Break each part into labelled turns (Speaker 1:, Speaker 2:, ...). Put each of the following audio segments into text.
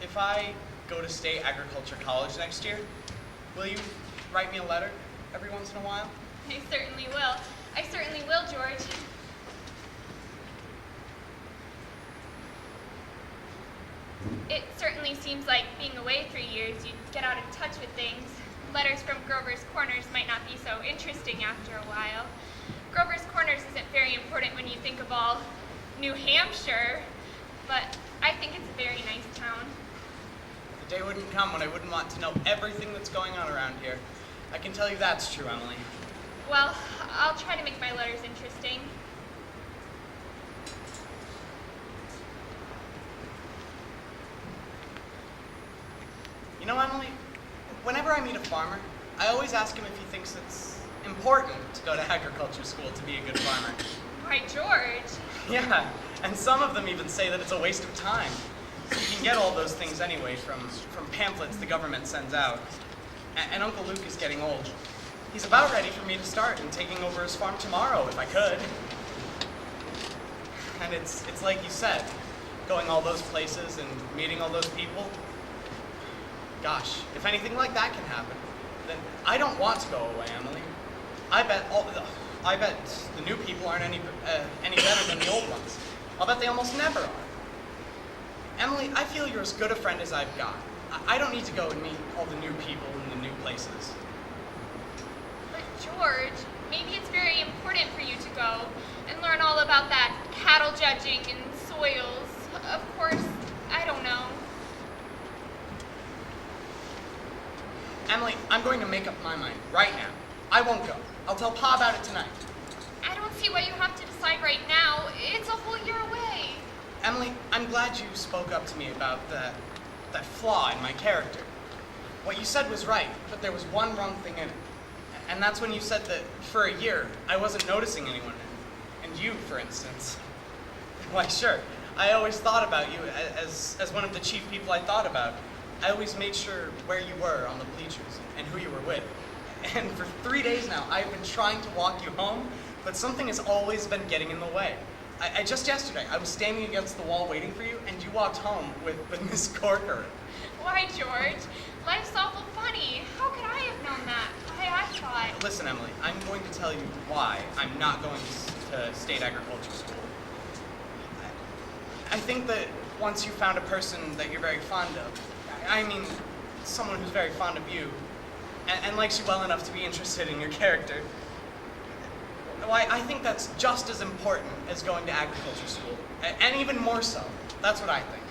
Speaker 1: if I go to State Agriculture College next year, will you write me a letter every once in a while?
Speaker 2: I certainly will. I certainly will, George. It certainly seems like being away 3 years, you'd get out of touch with things. Letters from Grover's Corners might not be so interesting after a while. Grover's Corners isn't very important when you think of all New Hampshire, but I think it's a very nice town.
Speaker 1: The day wouldn't come when I wouldn't want to know everything that's going on around here. I can tell you that's true, Emily.
Speaker 2: Well, I'll try to make my letters interesting.
Speaker 1: You know, Emily, whenever I meet a farmer, I always ask him if he thinks it's important to go to agriculture school to be a good farmer.
Speaker 2: Why, George?
Speaker 1: Yeah, and some of them even say that it's a waste of time. You can get all those things anyway from pamphlets the government sends out. And Uncle Luke is getting old. He's about ready for me to start and taking over his farm tomorrow, if I could. And it's like you said, going all those places and meeting all those people. Gosh, if anything like that can happen, then I don't want to go away, Emily. I bet the new people aren't any better than the old ones. I'll bet they almost never are. Emily, I feel you're as good a friend as I've got. I don't need to go and meet all the new people in the new places.
Speaker 2: But George, maybe it's very important for you to go and learn all about that cattle judging and soils. Of course, I don't know.
Speaker 1: Emily, I'm going to make up my mind right now. I won't go. I'll tell Pa about it tonight.
Speaker 2: I don't see why you have to decide right now. It's a whole year away.
Speaker 1: Emily, I'm glad you spoke up to me about that flaw in my character. What you said was right, but there was one wrong thing in it. And that's when you said that for a year, I wasn't noticing anyone. And you, for instance. Why, sure, I always thought about you as one of the chief people I thought about. I always made sure where you were on the bleachers and who you were with. And for 3 days now, I've been trying to walk you home, but something has always been getting in the way. I just yesterday, I was standing against the wall waiting for you, and you walked home with Miss Corcoran.
Speaker 2: Why, George? Life's awful funny. How could I have known that? I thought...
Speaker 1: Listen, Emily, I'm going to tell you why I'm not going to State Agriculture School. I think that once you found a person that you're very fond of, I mean, someone who's very fond of you, and likes you well enough to be interested in your character, well, I think that's just as important as going to agriculture school, and even more so. That's what I think.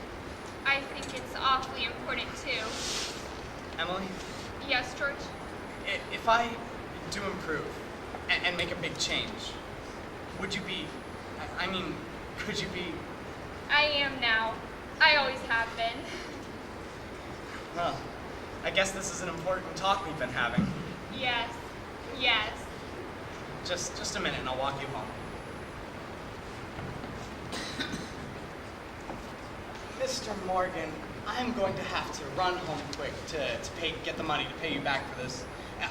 Speaker 2: I think it's awfully important, too.
Speaker 1: Emily?
Speaker 2: Yes, George?
Speaker 1: If I do improve and make a big change, would you be, could you be...
Speaker 2: I am now. I always have been.
Speaker 1: Well, I guess this is an important talk we've been having.
Speaker 2: Yes. Yes.
Speaker 1: Just a minute and I'll walk you home. Mr. Morgan, I'm going to have to run home quick to get the money to pay you back for this.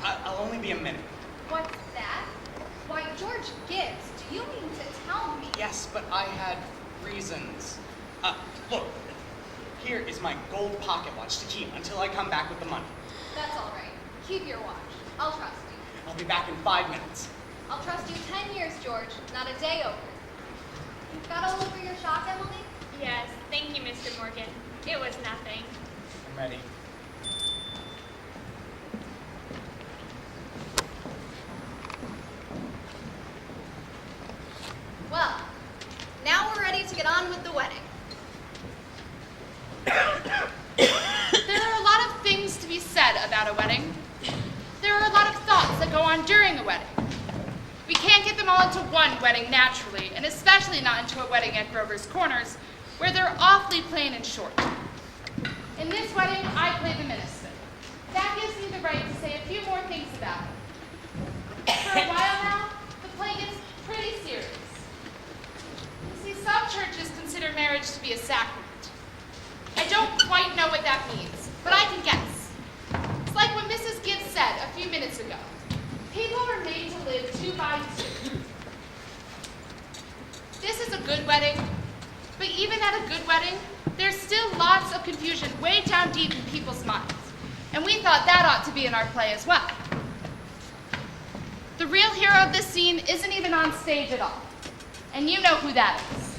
Speaker 1: I'll only be a minute.
Speaker 3: What's that? Why, George Gibbs, do you mean to tell me?
Speaker 1: Yes, but I had reasons. Look, here is my gold pocket watch to keep until I come back with the money.
Speaker 3: That's all right. Keep your watch. I'll trust you.
Speaker 1: I'll be back in 5 minutes.
Speaker 3: I'll trust you 10 years, George, not a day over. You've got all over your shop, Emily?
Speaker 2: Yes. Thank you, Mr. Morgan. It was nothing.
Speaker 1: I'm ready.
Speaker 3: Well, now we're ready to get on with the wedding.
Speaker 4: There are a lot of things to be said about a wedding. There are a lot of thoughts that go on during a wedding. We can't get them all into one wedding naturally, and especially not into a wedding at Grover's Corners, where they're awfully plain and short. In this wedding, I play the minister. That gives me the right to say a few more things about it. For a while now, the play gets pretty serious. You see, some churches consider marriage to be a sacrament. I don't quite know what that means, but I can guess. It's like what Mrs. Gibbs said a few minutes ago. People are made to live 2 by 2. This is a good wedding, but even at a good wedding, there's still lots of confusion way down deep in people's minds. And we thought that ought to be in our play as well. The real hero of this scene isn't even on stage at all. And you know who that is.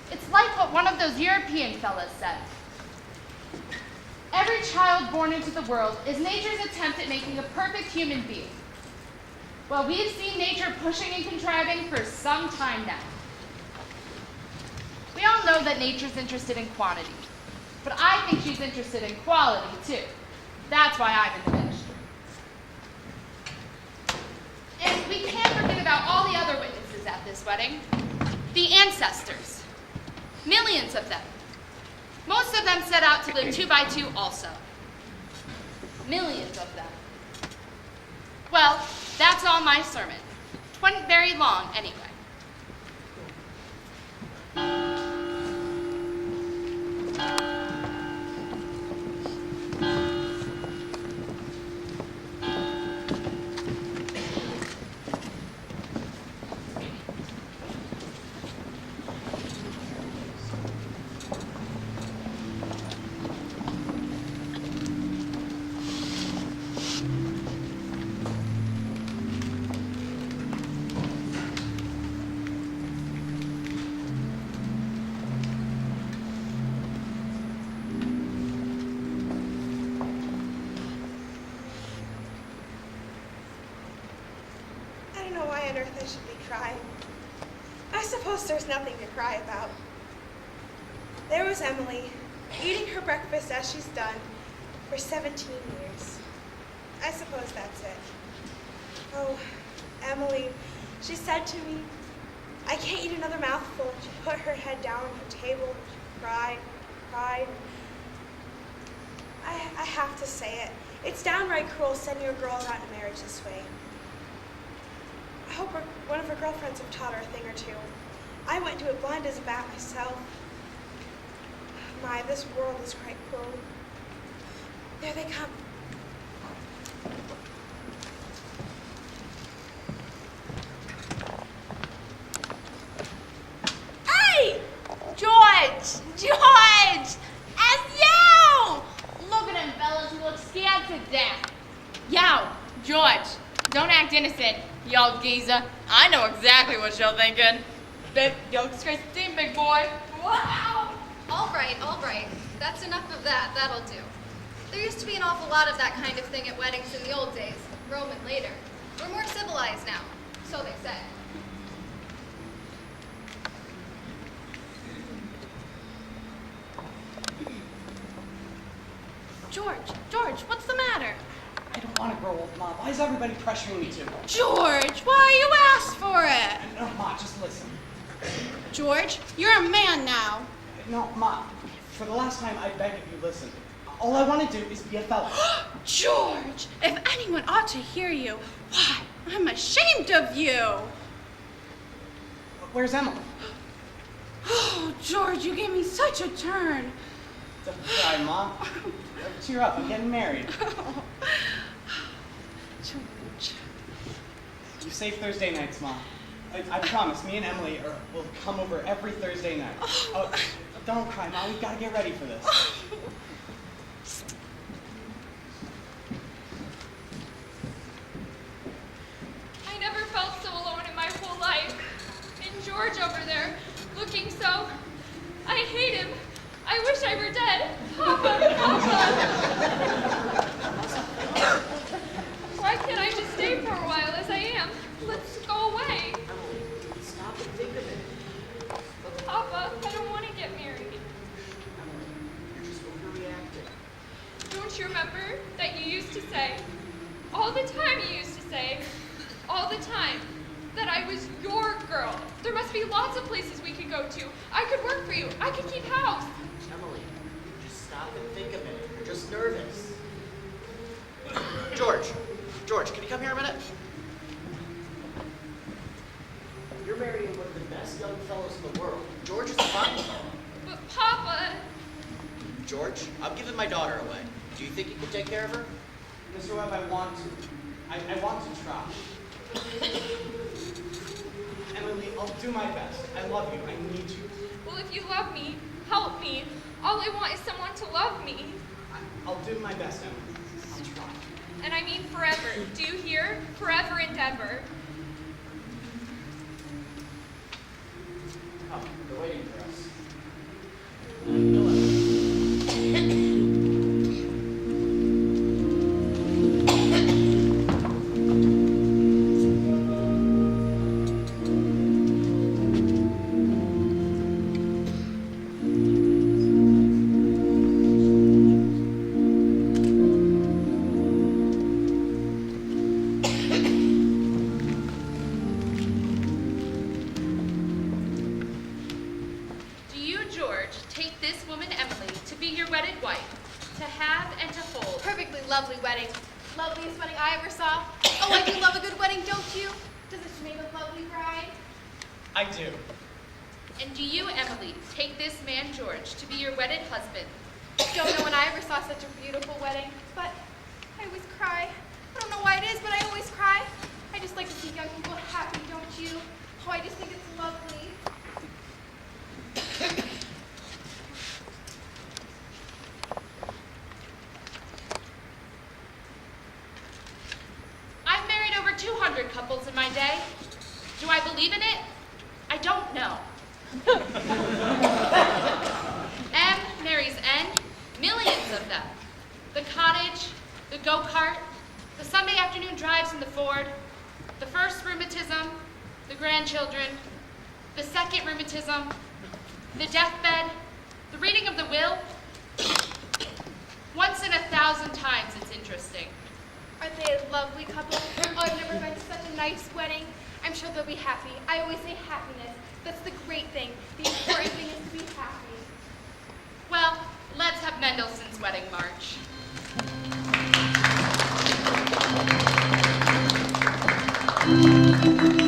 Speaker 4: It's like what one of those European fellas said. Every child born into the world is nature's attempt at making a perfect human being. Well, we've seen nature pushing and contriving for some time now. We all know that nature's interested in quantity, but I think she's interested in quality too. That's why I'm in the ministry. And we can't forget about all the other witnesses at this wedding. The ancestors. Millions of them. Most of them set out to live 2 by 2 also. Millions of them. Well, that's all my sermon. 'Twasn't very long anyway.
Speaker 5: I should be crying. I suppose there's nothing to cry about. There was Emily, eating her breakfast as she's done for 17 years. I suppose that's it. Oh, Emily, she said to me, I can't eat another mouthful. And she put her head down on the table and she cried. I have to say it. It's downright cruel sending a girl out in marriage this way. I hope one of her girlfriends have taught her a thing or two. I went into it blind as a bat myself. My, this world is quite cruel. There they come.
Speaker 6: Hey! George! It's you! Look at him, fellas. He looks scared to death.
Speaker 7: Yo, George, don't act innocent, you old geezer. I know exactly what you're thinking. Big yolks, Christine, big boy. Wow!
Speaker 3: All right. That's enough of that. That'll do. There used to be an awful lot of that kind of thing at weddings in the old days, Rome and later. We're more civilized now, so they say.
Speaker 6: George, what's the matter?
Speaker 1: I don't want to grow old, Ma. Why is everybody pressuring me to?
Speaker 6: George, why you asked for it?
Speaker 1: No, Ma, just listen.
Speaker 6: George, you're a man now.
Speaker 1: No, Ma, for the last time, I beg of you, listen. All I want to do is be a fella.
Speaker 6: George, if anyone ought to hear you, why, I'm ashamed of you.
Speaker 1: Where's Emily?
Speaker 6: Oh, George, you gave me such a turn.
Speaker 1: Don't cry, Ma. Cheer up, I'm getting married.
Speaker 6: George.
Speaker 1: You save Thursday nights, Ma. I promise, me and Emily will come over every Thursday night. Oh, don't cry, Ma. We've got to get ready for this.
Speaker 2: I never felt so alone in my whole life. And George over there, looking so... I hate him. I wish I were dead. Papa! Why can't I just stay for a while as I am? Let's go away.
Speaker 8: Stop and think of it.
Speaker 2: But Papa, I don't want to get married.
Speaker 8: You're just overreacting.
Speaker 2: Don't you remember that you used to say, all the time you used to say, all the time, that I was your girl? There must be lots of places we could go to. I could work for you. I could keep house.
Speaker 8: Emily, just stop and think of it. You're just nervous. George, can you come here a minute? You're marrying one of the best young fellows in the world. George is a fine fellow.
Speaker 2: But Papa...
Speaker 8: George, I'm giving my daughter away. Do you think you can take care of her?
Speaker 1: Mr. Webb, I want to. I want to try. Emily, I'll do my best. I love you. I need you.
Speaker 2: Well, if you love me, Help me. All I want is someone to love me.
Speaker 1: I'll do my best, Emily. I'll try.
Speaker 2: And I mean forever. Do you hear? Forever and ever.
Speaker 8: Oh, they're waiting for us.
Speaker 4: Do you, George, take this woman, Emily, to be your wedded wife, to have and to hold?
Speaker 3: Perfectly lovely wedding. Loveliest wedding I ever saw. Oh, I do love a good wedding, don't you? Doesn't she make a lovely bride?
Speaker 1: I do.
Speaker 4: And do you, Emily, take this man, George, to be your wedded husband?
Speaker 3: Don't know when I ever saw such a beautiful wedding, but I always cry. I don't know why it is, but I always cry. I just like to see young people happy, don't you? Oh, I just think it's lovely.
Speaker 4: I've married over 200 couples in my day. Do I believe in it? I don't know. M marries N, millions of them. The cottage, the go-kart, the Sunday afternoon drives in the Ford, the first rheumatism, the grandchildren, the second rheumatism, the deathbed, the reading of the will. Once in 1,000 times it's interesting.
Speaker 3: Aren't they a lovely couple? Oh, I've never been to such a nice wedding. I'm sure they'll be happy. I always say happiness. That's the great thing. The important thing is to be happy.
Speaker 4: Well, let's have Mendelssohn's Wedding March.
Speaker 3: Thank you.